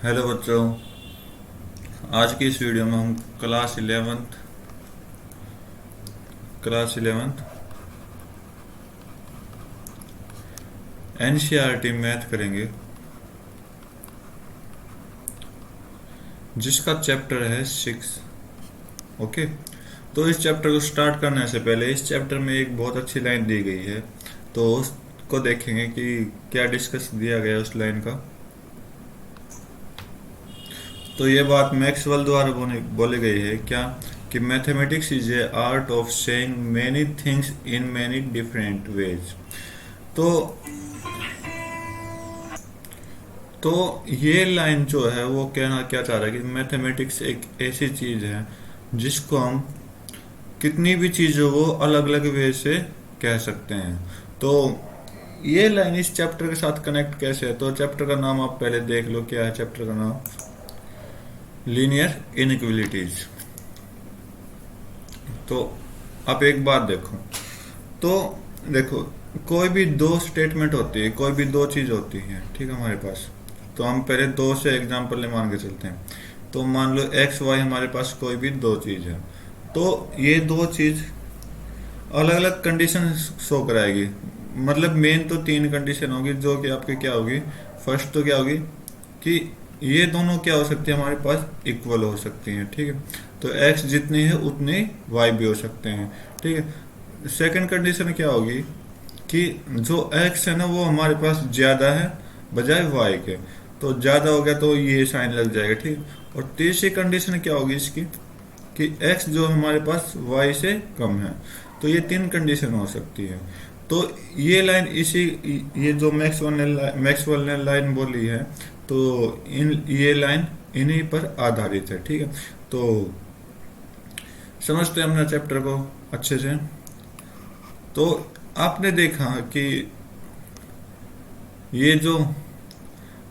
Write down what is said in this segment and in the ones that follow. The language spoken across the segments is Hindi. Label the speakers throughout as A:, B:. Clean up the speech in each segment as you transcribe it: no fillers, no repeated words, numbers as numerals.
A: हेलो बच्चों। आज की इस वीडियो में हम क्लास इलेवेंथ एनसीईआरटी मैथ करेंगे, जिसका चैप्टर है 6। ओके। तो इस चैप्टर को स्टार्ट करने से पहले इस चैप्टर में एक बहुत अच्छी लाइन दी गई है, तो उसको देखेंगे कि क्या डिस्कस दिया गया उस लाइन का। तो ये बात मैक्सवेल द्वारा बोली गई है क्या, कि mathematics is a art of saying many things in many different ways. तो तो ये लाइन जो है वो कहना क्या चाह रहा है कि मैथमेटिक्स एक ऐसी चीज है जिसको हम कितनी भी चीजों को अलग अलग वे से कह सकते हैं। तो ये लाइन इस चैप्टर के साथ कनेक्ट कैसे है, तो चैप्टर का नाम आप पहले देख लो, क्या है चैप्टर का नाम, लीनियर इनइक्वलिटीज। तो आप एक बात देखो, तो देखो कोई भी दो स्टेटमेंट होती है, कोई भी दो चीज होती है, ठीक है हमारे पास। तो हम पहले दो से एग्जांपल मान के चलते हैं। तो मान लो एक्स वाई हमारे पास कोई भी दो चीज है, तो ये दो चीज अलग अलग कंडीशन शो कराएगी। मतलब मेन तो तीन कंडीशन होगी, जो कि आपकी क्या होगी। फर्स्ट तो क्या होगी कि ये दोनों क्या हो सकती है, हमारे पास इक्वल हो सकती हैं, ठीक है। तो एक्स जितनी है उतने वाई भी हो सकते हैं, ठीक है। सेकंड कंडीशन क्या होगी कि जो एक्स है ना वो हमारे पास ज्यादा है बजाय वाई के, तो ज्यादा हो गया तो ये साइन लग जाएगा, ठीक। और तीसरी कंडीशन क्या होगी इसकी, कि x जो हमारे पास y से कम है। तो ये तीन कंडीशन हो सकती है। तो ये लाइन इसी, ये जो मैक्सवेल ने लाइन बोली है, तो ये लाइन इन्हीं पर आधारित है, ठीक है। तो समझते हैं अपना चैप्टर को अच्छे से। तो आपने देखा कि ये जो,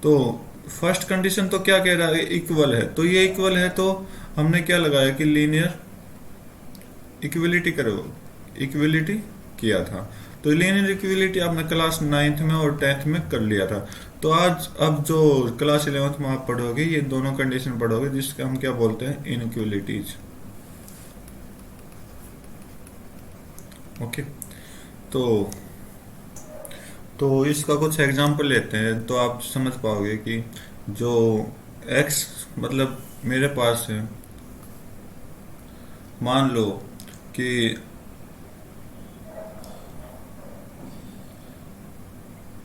A: तो फर्स्ट कंडीशन तो क्या कह रहा है, इक्वल है। तो ये इक्वल है, तो हमने क्या लगाया कि लीनियर इक्विलिटी करो, इक्विलिटी किया था। तो लीनियर इक्विलिटी आपने क्लास 9th में और 10th में कर लिया था। तो आज अब जो क्लास 11th में आप पढ़ोगे, ये दोनों कंडीशन पढ़ोगे, जिसके हम क्या बोलते हैं, इनइक्विलिटीज। ओके। तो इसका कुछ एग्जांपल लेते हैं, तो आप समझ पाओगे कि जो x मतलब मेरे पास है, मान लो कि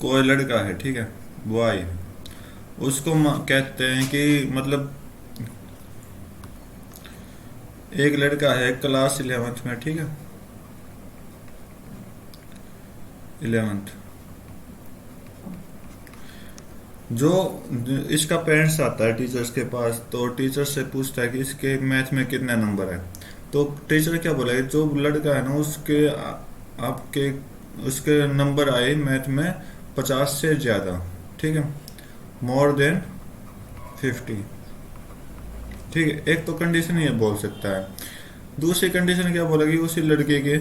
A: कोई लड़का है, ठीक है, बॉय है। उसको कहते हैं कि मतलब एक लड़का है क्लास 11th में, ठीक है, 11th। जो इसका पेरेंट्स आता है टीचर्स के पास, तो टीचर से पूछता है कि इसके मैथ में कितने नंबर है। तो टीचर क्या बोलेगा, जो लड़का है ना उसके आपके उसके नंबर आए मैथ में 50 से ज्यादा, ठीक है, मोर देन 50, ठीक है। एक तो कंडीशन ये बोल सकता है। दूसरी कंडीशन क्या बोलेगी, उसी लड़के के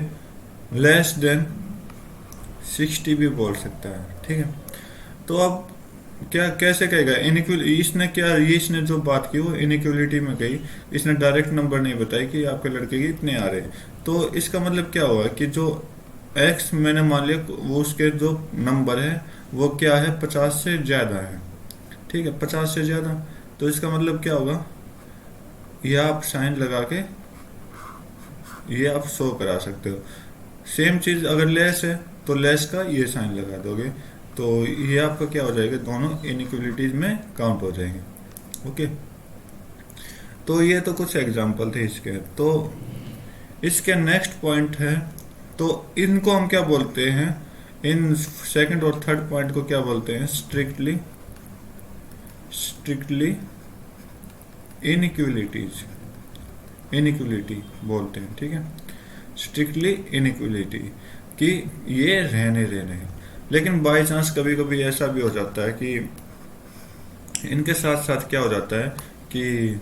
A: लेस देन 60 भी बोल सकता है, ठीक है। तो अब क्या कैसे कहेगा, इनइक्वल इसने क्या, ये इसने जो बात की वो इनइक्वलिटी में गई। इसने डायरेक्ट नंबर नहीं बताई कि आपके लड़के के इतने आ रहे हैं। तो इसका मतलब क्या हुआ कि जो एक्स मैंने मान लिया वो उसके जो नंबर है वो क्या है, 50 से ज्यादा है, ठीक है, 50 से ज्यादा। तो इसका मतलब क्या होगा, ये आप साइन लगा के ये आप शो करा सकते हो। सेम चीज अगर लेस है तो लेस का ये साइन लगा दोगे, तो ये आपका क्या हो जाएगा, दोनों इनइक्वलिटीज में काउंट हो जाएंगे। ओके। तो ये तो कुछ एग्जांपल थे इसके। तो इसके नेक्स्ट पॉइंट है, तो इनको हम क्या बोलते हैं, इन सेकंड और थर्ड पॉइंट को क्या बोलते हैं, स्ट्रिक्टली स्ट्रिक्टली इनइक्वलिटीज, इनइक्वलिटी बोलते हैं, ठीक है, स्ट्रिक्टली इनइक्वलिटी, कि ये रहने रहने हैं। लेकिन बाय चांस कभी कभी ऐसा भी हो जाता है कि इनके साथ साथ क्या हो जाता है कि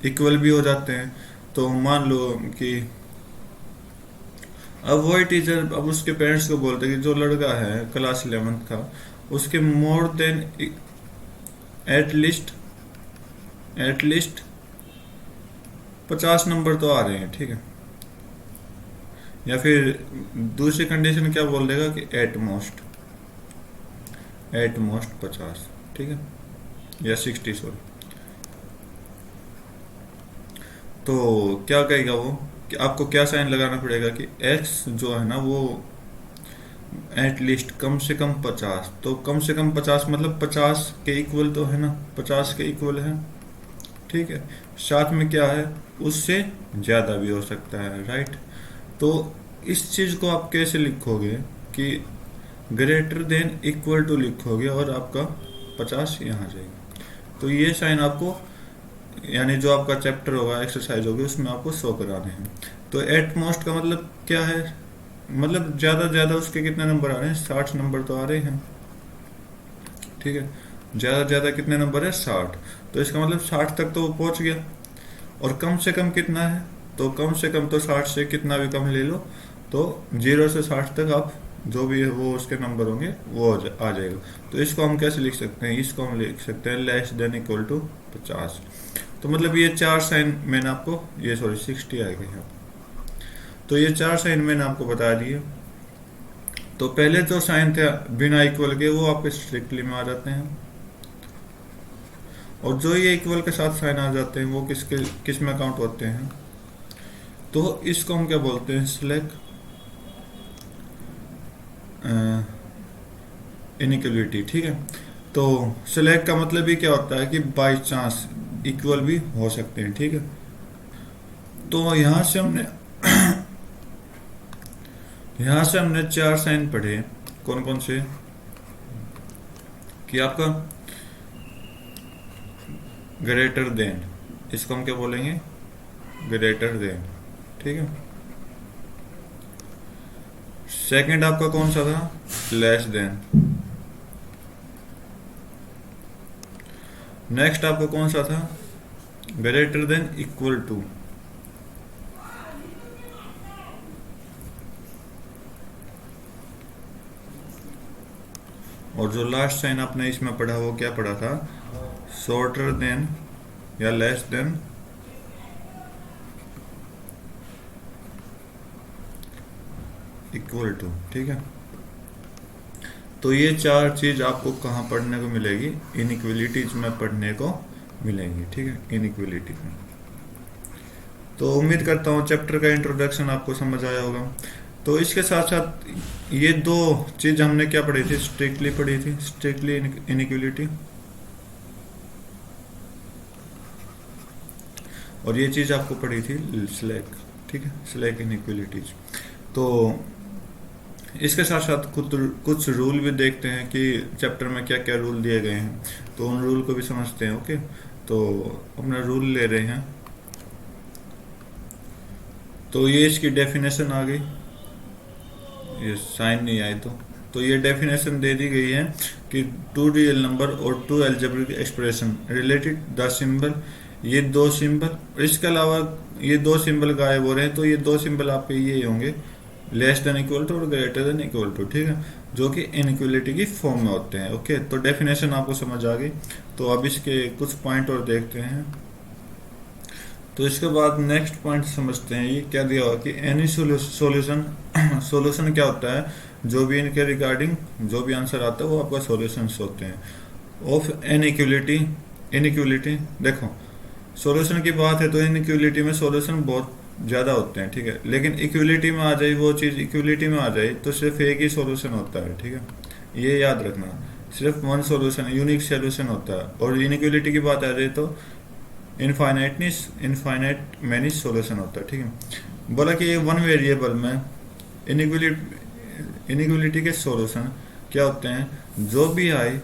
A: इक्वल भी हो जाते हैं। तो मान लो कि अब वही टीचर अब उसके पेरेंट्स को बोलते हैं कि जो लड़का है क्लास 11th का, उसके more than at least at least 50 number तो आ रहे हैं, ठीक है। या फिर दूसरी कंडीशन क्या बोल देगा कि एट मोस्ट 50, ठीक है, या 60 सॉरी। तो क्या कहेगा वो कि आपको क्या साइन लगाना पड़ेगा कि x जो है ना वो एटलीस्ट कम से कम 50, तो कम से कम 50 मतलब 50 के इक्वल तो है ना, 50 के इक्वल है, ठीक है। साथ में क्या है, उससे ज़्यादा भी हो सकता है, राइट। तो इस चीज़ को आप कैसे लिखोगे कि ग्रेटर देन इक्वल टू लिखोगे और आपका 50 यहाँ जाएगा। तो ये साइन आपको, यानी जो आपका चैप्टर होगा, एक्सरसाइज होगी, उसमें आपको शो कराने हैं। तो एट मोस्ट का मतलब क्या है, मतलब ज़्यादा ज़्यादा उसके कितने नंबर आ रहे हैं, 60 नंबर तो आ रहे हैं, ठीक है। ज़्यादा ज़्यादा कितने नंबर है, 60। तो इसका मतलब 60 तक तो वो पहुंच गया। और कम से कम कितना है, तो कम से कम तो 60 से कितना भी कम ले लो, तो 0 से 60 तक आप जो भी है वो उसके नंबर होंगे वो आ जाएगा। तो इसको हम कैसे लिख सकते हैं, इसको हम लिख सकते हैं लेस देन इक्वल टू 50। तो मतलब ये चार साइन मैंने आपको, ये सॉरी 60 आएगा यहाँ। तो ये चार साइन मैंने आपको बता दिए। तो पहले जो साइन थे बिना इक्वल के वो आपके स्ट्रिक्टली में आ जाते हैं, और जो ये इक्वल के साथ साइन आ जाते हैं वो किस में काउंट होते हैं। तो इसको हम क्या बोलते हैं, स्लैक इनइक्वलिटी, ठीक है। तो स्लैक का मतलब ही क्या होता है कि बाई चांस इक्वल भी हो सकते हैं, ठीक है। तो यहाँ से हमने चार साइन पढ़े, कौन कौन से, कि आपका ग्रेटर देन, इसको हम क्या बोलेंगे, ग्रेटर देन, ठीक है। सेकंड आपका कौन सा था, लेस देन। नेक्स्ट आपका कौन सा था, ग्रेटर देन इक्वल टू। और जो लास्ट साइन आपने इसमें पढ़ा वो क्या पढ़ा था, शॉर्टर देन या लेस देन इक्वल टू, ठीक है। तो ये चार चीज आपको कहाँ पढ़ने को मिलेगी, इनइक्वलिटीज में पढ़ने को मिलेंगी, ठीक है, इनइक्वलिटी में। तो उम्मीद करता हूँ चैप्टर का इंट्रोडक्शन आपको समझ आया होगा। तो इसके साथ साथ ये दो चीज हमने क्या पढ़ी थी, स्ट्रिक्टली पढ़ी थी, स्ट्रिक्टली इनइक्वलिटी, और ये चीज आपको पढ़ी थी स्लैक, ठीक है, स्लैक इनइक्वलिटीज। तो इसके साथ साथ कुछ रूल भी देखते हैं कि चैप्टर में क्या क्या रूल दिए गए हैं, तो उन रूल को भी समझते हैं। ओके, तो अपना रूल ले रहे हैं। तो ये इसकी डेफिनेशन आ गई, ये साइन नहीं आए तो ये डेफिनेशन दे दी गई है कि टू रियल नंबर और two algebraic expression related the symbol, ये दो सिंबल, इसके अलावा ये दो सिंबल गायब हो रहे हैं, तो ये दो सिंबल आपके ये होंगे, लेस देन इक्वल टू और ग्रेटर देन इक्वल टू, ठीक है, जो कि इनइक्वलिटी की फॉर्म में होते हैं। ओके, तो डेफिनेशन आपको समझ आ गई। तो अब इसके कुछ पॉइंट और देखते हैं। तो इसके बाद नेक्स्ट पॉइंट समझते हैं, ये क्या दिया हुआ कि एनी सॉल्यूशन, सॉल्यूशन क्या होता है, जो भी इनके रिगार्डिंग जो भी आंसर आता है वो आपका सॉल्यूशंस होते हैं ऑफ इनइक्वलिटी। इनइक्वलिटी देखो, सॉल्यूशन की बात है तो इनइक्वलिटी में सॉल्यूशन बहुत ज़्यादा होते हैं, ठीक है, लेकिन इक्वलिटी में आ जाए वो चीज़, इक्वलिटी में आ जाए तो सिर्फ एक ही सॉल्यूशन होता है, ठीक है, ये याद रखना, सिर्फ वन सॉल्यूशन, यूनिक सॉल्यूशन होता है। और इनइक्वलिटी की बात आ जाए तो इनफाइनाइट मैनी सॉल्यूशन होता है, ठीक है। बोला कि वन वेरिएबल में इनइक्वलिटी के सॉल्यूशन क्या होते हैं, जो भी आए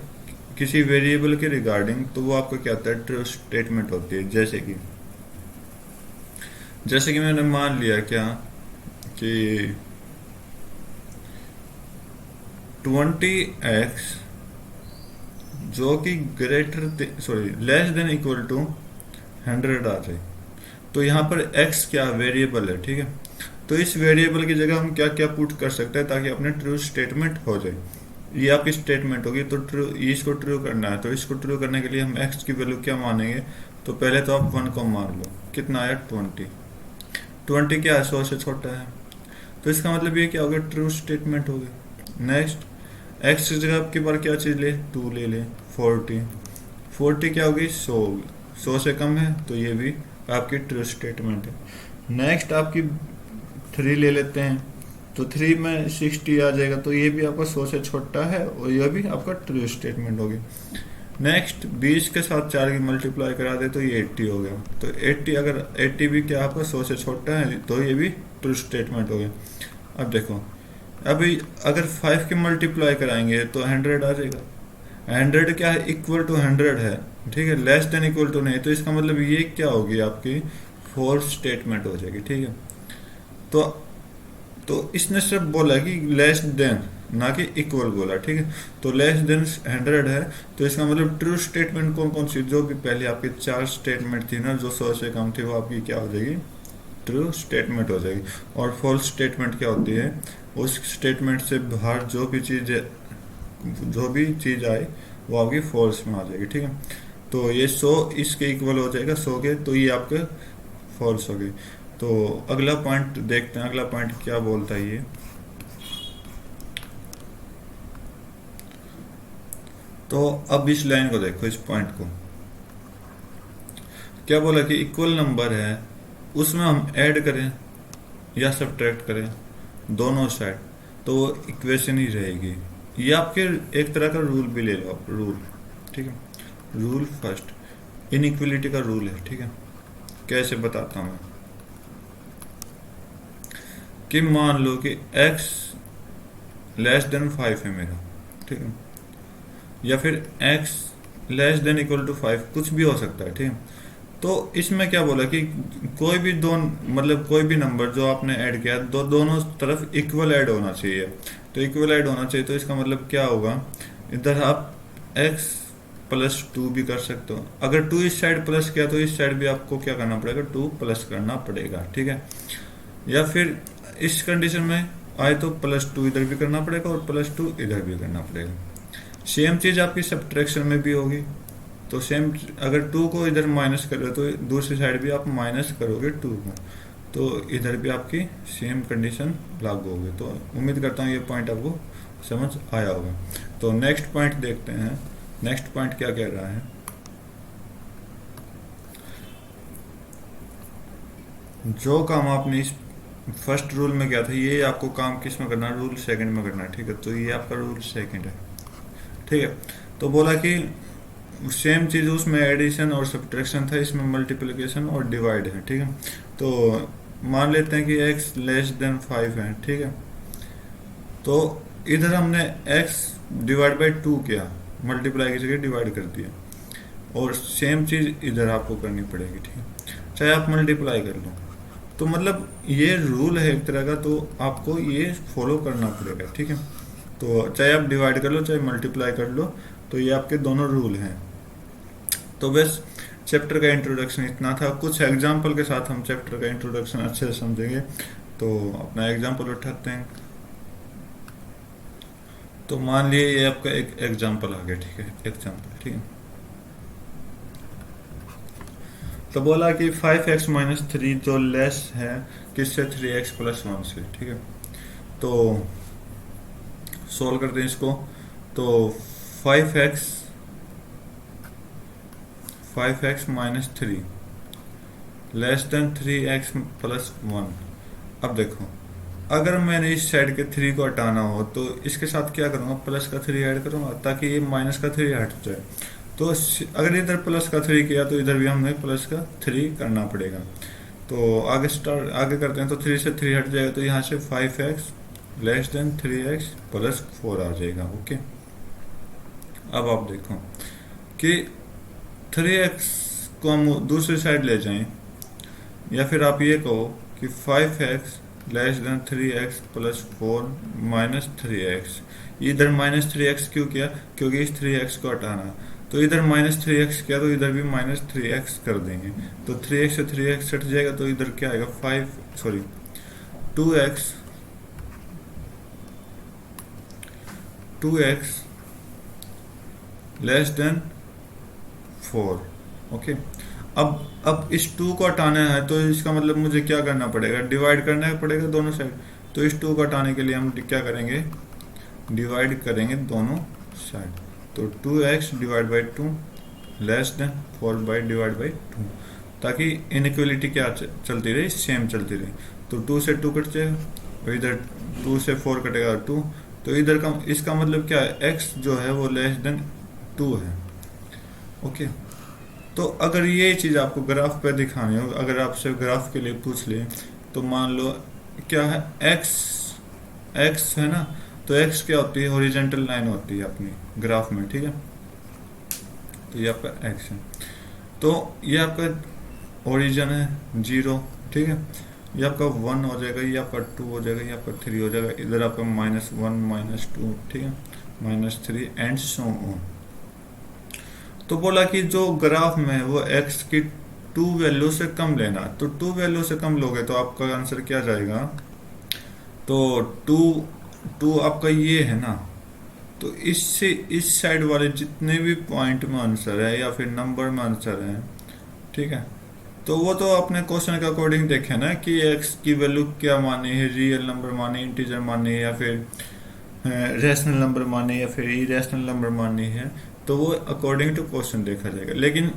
A: किसी वेरिएबल के रिगार्डिंग तो वो आपको क्या होता है, ट्रू स्टेटमेंट होती है। जैसे कि मैंने मान लिया क्या कि 20x जो कि लेस देन इक्वल टू 100 आ जाए, तो यहाँ पर x क्या वेरिएबल है, ठीक है। तो इस वेरिएबल की जगह हम क्या क्या पुट कर सकते हैं ताकि अपने ट्रू स्टेटमेंट हो जाए। ये आपकी स्टेटमेंट होगी, तो ट्रू, इसको ट्रू करना है, तो इसको ट्रू करने के लिए हम x की वैल्यू क्या मानेंगे, तो पहले तो आप 1 को मार लो, कितना आया 20। 20 क्या है, 100 से छोटा है, तो इसका मतलब ये क्या हो गया, ट्रू स्टेटमेंट हो गया। नेक्स्ट एक्स की जगह आपकी बार क्या चीज़ ले, 2 ले ले, 40। 40 क्या होगी, 100 होगी, 100 से कम है तो ये भी आपकी ट्रू स्टेटमेंट है। नेक्स्ट आपकी 3 ले लेते हैं, तो 3 में 60 आ जाएगा, तो ये भी आपका 100 से छोटा है और ये भी आपका ट्रू स्टेटमेंट हो गया। नेक्स्ट 20 के साथ 4 की मल्टीप्लाई करा दे तो ये 80 हो गया, तो 80 अगर 80 भी क्या आपका 100 से छोटा है तो ये भी ट्रू स्टेटमेंट हो गया। अब देखो, अभी अगर 5 की मल्टीप्लाई कराएंगे तो 100 आ जाएगा। 100 क्या है, इक्वल टू 100 है, ठीक है, लेस देन इक्वल टू नहीं, तो इसका मतलब ये क्या होगी, आपकी फोर्थ स्टेटमेंट हो जाएगी, ठीक है। तो इसने सिर्फ बोला कि लेस देन, ना कि इक्वल बोला, ठीक है। तो लेस देन 100 है, तो इसका मतलब ट्रू स्टेटमेंट कौन कौन सी, जो भी पहले आपकी 4 स्टेटमेंट थी ना जो 100 से कम थी, वो आपकी क्या हो जाएगी, ट्रू स्टेटमेंट हो जाएगी। और फॉल्स स्टेटमेंट क्या होती है, उस स्टेटमेंट से बाहर जो भी चीज़ आए वो आपकी फॉल्स में आ जाएगी, ठीक है। तो ये 100 इसके इक्वल हो जाएगा 100 के, तो ये आपके फॉल्स हो गई। तो अगला पॉइंट देखते हैं, अगला पॉइंट क्या बोलता है ये। तो अब इस लाइन को देखो, इस पॉइंट को क्या बोला कि इक्वल नंबर है, उसमें हम ऐड करें या सब्ट्रैक्ट करें दोनों साइड, तो वो इक्वेशन ही रहेगी। ये आपके एक तरह का रूल भी ले लो आप, रूल, ठीक है। रूल फर्स्ट इनइक्वलिटी का रूल है, ठीक है। कैसे बताता हूँ मैं, कि मान लो कि x लेस देन 5 है मेरा, ठीक है, या फिर x less than equal to 5, कुछ भी हो सकता है, ठीक है। तो इसमें क्या बोला कि कोई भी दो, मतलब कोई भी नंबर जो आपने ऐड किया, दोनों तरफ इक्वल ऐड होना चाहिए। तो इक्वल ऐड होना चाहिए, तो इसका मतलब क्या होगा, इधर आप x प्लस 2 भी कर सकते हो। अगर 2 इस साइड प्लस किया तो इस साइड भी आपको क्या करना पड़ेगा, 2 प्लस करना पड़ेगा, ठीक है। या फिर इस कंडीशन में आए तो प्लस 2 इधर भी करना पड़ेगा और प्लस 2 इधर भी करना पड़ेगा। सेम चीज़ आपकी सब्ट्रैक्शन में भी होगी, तो सेम अगर 2 को इधर माइनस कर रहे हो तो दूसरी साइड भी आप माइनस करोगे 2 को, तो इधर भी आपकी सेम कंडीशन लागू होगी। तो उम्मीद करता हूँ ये पॉइंट आपको समझ आया होगा। तो नेक्स्ट पॉइंट देखते हैं, नेक्स्ट पॉइंट क्या कह रहा है। जो काम आपने इस फर्स्ट रूल में किया था, ये आपको काम किस में करना है, रूल सेकंड में करना है, ठीक है। तो ये आपका रूल सेकंड है, ठीक है। तो बोला कि सेम चीज़, उसमें एडिशन और सब्ट्रैक्शन था, इसमें मल्टीप्लिकेशन और डिवाइड है, ठीक है। तो मान लेते हैं कि x लेस देन 5 है, ठीक है। तो इधर हमने x डिवाइड बाई 2 किया, मल्टीप्लाई की जगह डिवाइड कर दिया, और सेम चीज़ इधर आपको करनी पड़ेगी, ठीक है, चाहे आप मल्टीप्लाई कर लो। तो मतलब ये रूल है एक तरह का, तो आपको ये फॉलो करना पड़ेगा, ठीक है। तो चाहे आप डिवाइड कर लो चाहे मल्टीप्लाई कर लो, तो ये आपके दोनों रूल हैं। तो बस चैप्टर का इंट्रोडक्शन इतना था, कुछ एग्जाम्पल के साथ हम चैप्टर का इंट्रोडक्शन अच्छे से समझेंगे। तो अपना एग्जाम्पल उठाते हैं। तो मान लिए ये आपका एक एग्जाम्पल आ गया, ठीक है, एग्जाम्पल, ठीक है। तो बोला कि 5x माइनस 3 जो लेस है किससे, 3x प्लस 1 से, ठीक है। तो सोल्व करते हैं इसको। तो 5x minus 3 less than 3x plus 1। अब देखो, अगर मैंने इस साइड के 3 को हटाना हो तो इसके साथ क्या करूँगा, प्लस का 3 ऐड करूँगा ताकि ये माइनस का 3 हट जाए। तो अगर इधर प्लस का 3 किया तो इधर भी हमें प्लस का 3 करना पड़ेगा। तो आगे करते हैं। तो 3 से 3 हट जाएगा, तो यहाँ से 5x less than 3x plus 4 आ जाएगा, ओके। अब आप देखो कि 3x को हम दूसरी साइड ले जाएं, या फिर आप ये कहो कि 5x less than 3x plus 4 minus 3x। इधर माइनस 3x क्यों किया, क्योंकि इस 3x को हटाना, तो इधर माइनस 3x किया तो इधर भी माइनस 3x कर देंगे। तो 3x से 3x हट जाएगा, तो इधर क्या आएगा 2x लेस देन 4, ओके। अब इस 2 को हटाना है तो इसका मतलब मुझे क्या करना पड़ेगा, डिवाइड करना पड़ेगा दोनों साइड। तो इस 2 को हटाने के लिए हम क्या करेंगे, डिवाइड करेंगे दोनों साइड। तो 2x divide by 2 less than 4 divide by 2, ताकि इनइक्वलिटी क्या चलती रही, सेम चलती रही। तो 2 से 2 कट जाएगा और इधर 2 से 4 कटेगा 2। तो इधर का इसका मतलब क्या है, x जो है वो लेस देन 2 है। ओके। तो अगर ये चीज़ आपको ग्राफ पे दिखानी हो, अगर आपसे ग्राफ के लिए पूछ ले, तो मान लो क्या है, x है ना, तो x क्या होती है, हॉरिजेंटल लाइन होती है अपनी ग्राफ में, ठीक है। तो ये आपका x है, तो ये आपका ओरिजिन है 0, ठीक है। ये आपका 1 हो जाएगा, ये आपका 2 हो जाएगा, ये आपका 3 हो जाएगा, इधर आपका -1 -2, ठीक है, -3 एंड सो ऑन। तो बोला कि जो ग्राफ में है वो x की 2 वैल्यू से कम लेना, तो 2 वैल्यू से कम लोगे तो आपका आंसर क्या जाएगा, तो 2 आपका ये है ना, तो इससे इस साइड वाले जितने भी पॉइंट में आंसर है या फिर नंबर में आंसर है, ठीक है, तो वो तो अपने क्वेश्चन के अकॉर्डिंग देखे ना कि x की वैल्यू क्या मानी है, रियल नंबर मानी, इंटीजर मानी है, या फिर रैशनल नंबर मानी, या फिर इरेशनल नंबर मानी है। तो वो अकॉर्डिंग टू क्वेश्चन देखा जाएगा। लेकिन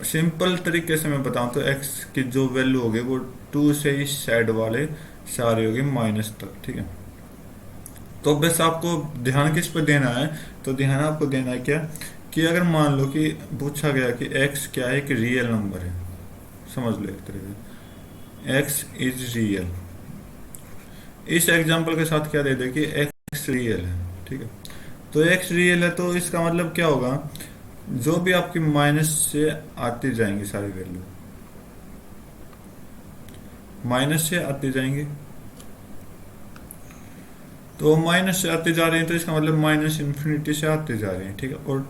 A: सिंपल तरीके से मैं बताऊं तो x की जो वैल्यू होगी वो 2 से इस साइड वाले सारे होगी माइनस तक, ठीक है। तो बस आपको ध्यान किस पे देना है, तो ध्यान आपको देना है क्या, कि अगर मान लो कि पूछा गया कि x क्या है, एक रियल नंबर है, समझ लो एक तरीके x इज रियल। इस एग्जांपल के साथ क्या दे दे कि x रियल है, ठीक है। तो x रियल है तो इसका मतलब क्या होगा, जो भी आपकी माइनस से आती जाएंगी सारी वैल्यू, माइनस से आती जाएंगी, तो माइनस से आते जा रहे हैं तो इसका मतलब माइनस इन्फिनिटी से आते जा रहे हैं, ठीक है। और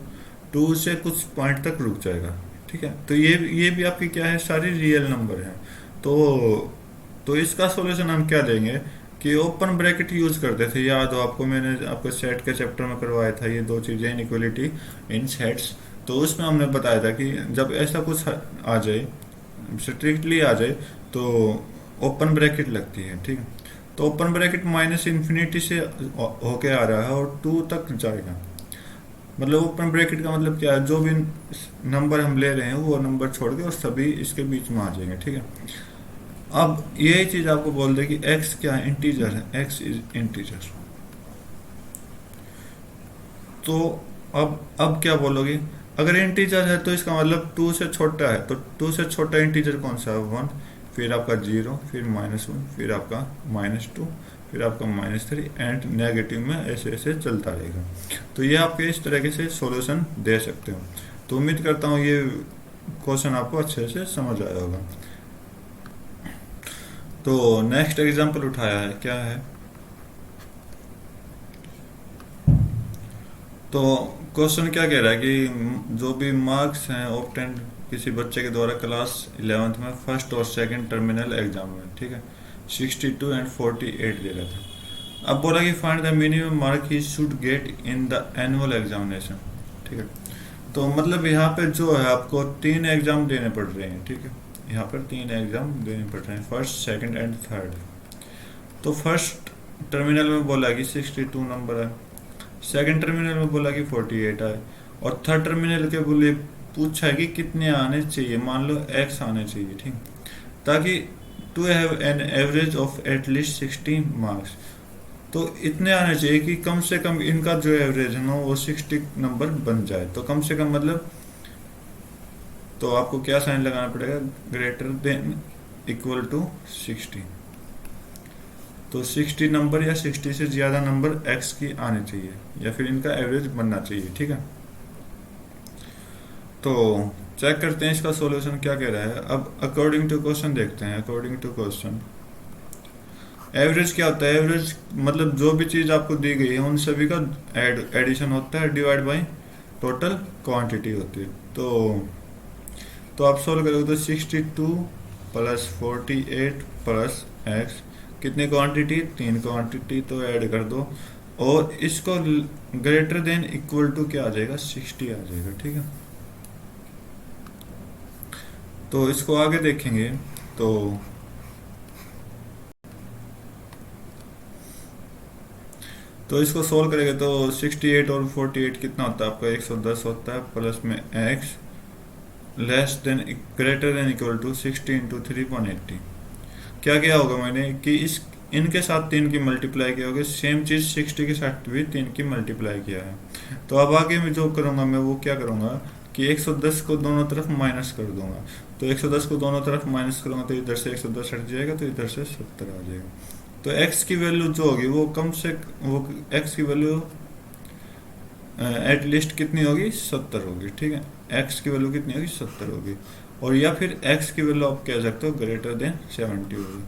A: 2 से कुछ पॉइंट तक रुक जाएगा, ठीक है। तो ये भी आपकी क्या है, सारी रियल नंबर है। तो इसका सॉल्यूशन हम क्या देंगे कि ओपन ब्रैकेट यूज करते थे, याद हो आपको, मैंने आपको सेट के चैप्टर में करवाया था ये दो चीजें, इनइक्वलिटी इन सेट्स। तो उसमें हमने बताया था कि जब ऐसा कुछ आ जाए, स्ट्रिक्टली आ जाए, तो ओपन ब्रैकेट लगती है, ठीक है। तो ओपन ब्रैकेट माइनस इन्फिनिटी से होके आ रहा है और 2 तक जाएगा। मतलब ओपन ब्रैकेट का मतलब क्या है, जो भी नंबर हम ले रहे हैं वो नंबर छोड़ के और सभी इसके बीच में आ जाएंगे, ठीक है। अब यही चीज आपको बोल दे कि x क्या है, इंटीजर है, x इज इंटीजर। तो अब क्या बोलोगे, अगर इंटीजर है तो इसका मतलब 2 से छोटा है, तो 2 से छोटा इंटीजर कौन सा है, 1, फिर आपका 0, फिर -1, फिर आपका -2, फिर आपका -3 एंड नेगेटिव में ऐसे ऐसे चलता रहेगा। तो ये आपके इस तरीके से सॉल्यूशन दे सकते हो। तो उम्मीद करता हूँ ये क्वेश्चन आपको अच्छे से समझ आया होगा। तो नेक्स्ट एग्जांपल उठाया है, क्या है, तो क्वेश्चन क्या कह रहा है कि जो भी मार्क्स हैं ऑब्टेन्ड किसी बच्चे के द्वारा क्लास 11th में फर्स्ट और सेकंड टर्मिनल एग्जाम में, ठीक है, 62 एंड 48 दे रहा था। अब बोला कि find the minimum mark he should get in the annual examination, ठीक है। तो मतलब यहाँ पे जो है आपको 3 एग्जाम देने पड़ रहे हैं, ठीक है, यहाँ पर 3 एग्जाम देने पड़ रहे हैं, फर्स्ट, सेकंड एंड थर्ड। तो फर्स्ट टर्मिनल में बोला कि 62 नंबर है, सेकंड टर्मिनल में बोला कि 48 आए, और थर्ड टर्मिनल के बोले पूछा है कि कितने आने चाहिए, मान लो x आने चाहिए, ठीक, ताकि to have an average of at least 60 marks. तो इतने आने चाहिए कि कम से कम इनका जो एवरेज है ना वो 60 नंबर बन जाए। तो कम से कम मतलब, तो आपको क्या साइन लगाना पड़ेगा, ग्रेटर देन इक्वल टू 60। तो 60 नंबर या 60 से ज्यादा नंबर x की आने चाहिए, या फिर इनका एवरेज बनना चाहिए, ठीक है। तो चेक करते हैं इसका सॉल्यूशन क्या कह रहा है। अब अकॉर्डिंग टू क्वेश्चन देखते हैं। अकॉर्डिंग टू क्वेश्चन एवरेज क्या होता है, एवरेज मतलब जो भी चीज आपको दी गई है उन सभी का एडिशन होता है, डिवाइड बाई टोटल क्वांटिटी होती है। तो आप सोल्व करोगे तो 62 प्लस 48 प्लस x, कितनी क्वांटिटी, 3 क्वांटिटी, तो ऐड कर दो, और इसको ग्रेटर देन इक्वल टू क्या आ जाएगा, 60 आ जाएगा, ठीक है। तो इसको आगे देखेंगे। तो इसको सोल्व करेंगे तो 68 और 48 कितना होता है आपका, 110 होता है, प्लस में x less than greater than equal to 60 into 3.80। क्या किया होगा मैंने कि इस इनके साथ 3 की मल्टीप्लाई किया होगा, सेम चीज़ 60 के साथ भी 3 की मल्टीप्लाई किया है। तो अब आगे मैं जो करूँगा, मैं वो क्या करूँगा कि 110 को दोनों तरफ माइनस कर दूंगा। तो 110 को दोनों तरफ माइनस करूँगा तो इधर से 110 हट जाएगा, तो इधर से 70 आ जाएगा। तो x की वैल्यू जो होगी वो वो x की वैल्यू एटलीस्ट कितनी होगी, 70 होगी। ठीक है, x की वैल्यू कितनी होगी, 70 होगी। और या फिर x की वैल्यू आप कह सकते हो ग्रेटर देन 70 होगी।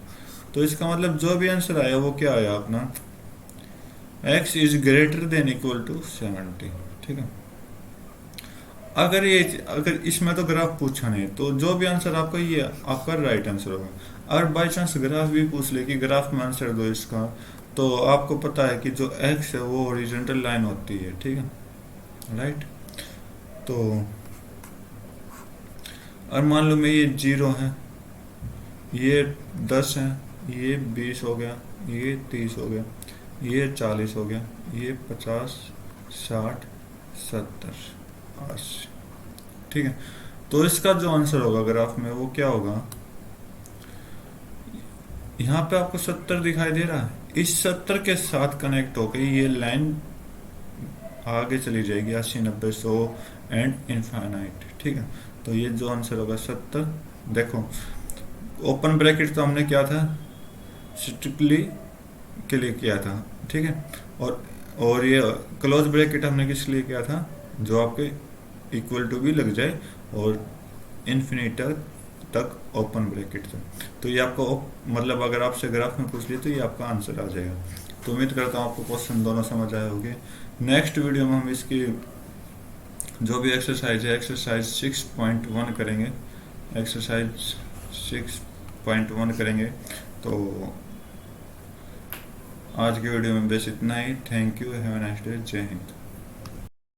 A: तो इसका मतलब जो भी आंसर आया वो क्या आया अपना, x is greater than equal to 70। ठीक है, अगर इसमें तो ग्राफ पूछा नहीं, तो जो भी आंसर आपका ये आपका राइट आंसर होगा। अगर बाई चांस ग्राफ भी पूछ ले कि ग्राफ में आंसर दो इसका, तो आपको पता है कि जो x है वो हॉरिजॉन्टल लाइन होती है। ठीक है, राइट। तो और मान लो मैं ये 0 है, ये 10 है, ये 20 हो गया, ये 30 हो गया, ये 40 हो गया, ये 50, 60, 70, 80। ठीक है, तो इसका जो आंसर होगा ग्राफ में वो क्या होगा, यहाँ पे आपको 70 दिखाई दे रहा है, इस 70 के साथ कनेक्ट होकर ये लाइन आगे चली जाएगी 80, 90, 100 एंड इनफाइनाइट। ठीक है, तो ये जो आंसर होगा 70। देखो ओपन ब्रैकेट तो हमने क्या था, स्ट्रिक्टली के लिए किया था। ठीक है, और ये क्लोज ब्रैकेट हमने किस लिए किया था, जो आपके इक्वल टू भी लग जाए और इन्फिनिट तक ओपन ब्रैकेट था। तो ये आपको मतलब अगर आपसे ग्राफ में पूछ लिया तो ये आपका आंसर आ जाएगा। तो उम्मीद करता हूँ आपको क्वेश्चन दोनों समझ आए होंगे। नेक्स्ट वीडियो में हम इसकी जो भी एक्सरसाइज है, एक्सरसाइज 6.1 करेंगे, एक्सरसाइज 6.1 करेंगे। तो आज की वीडियो में बस इतना ही। Thank you, have a nice day, जय हिंद।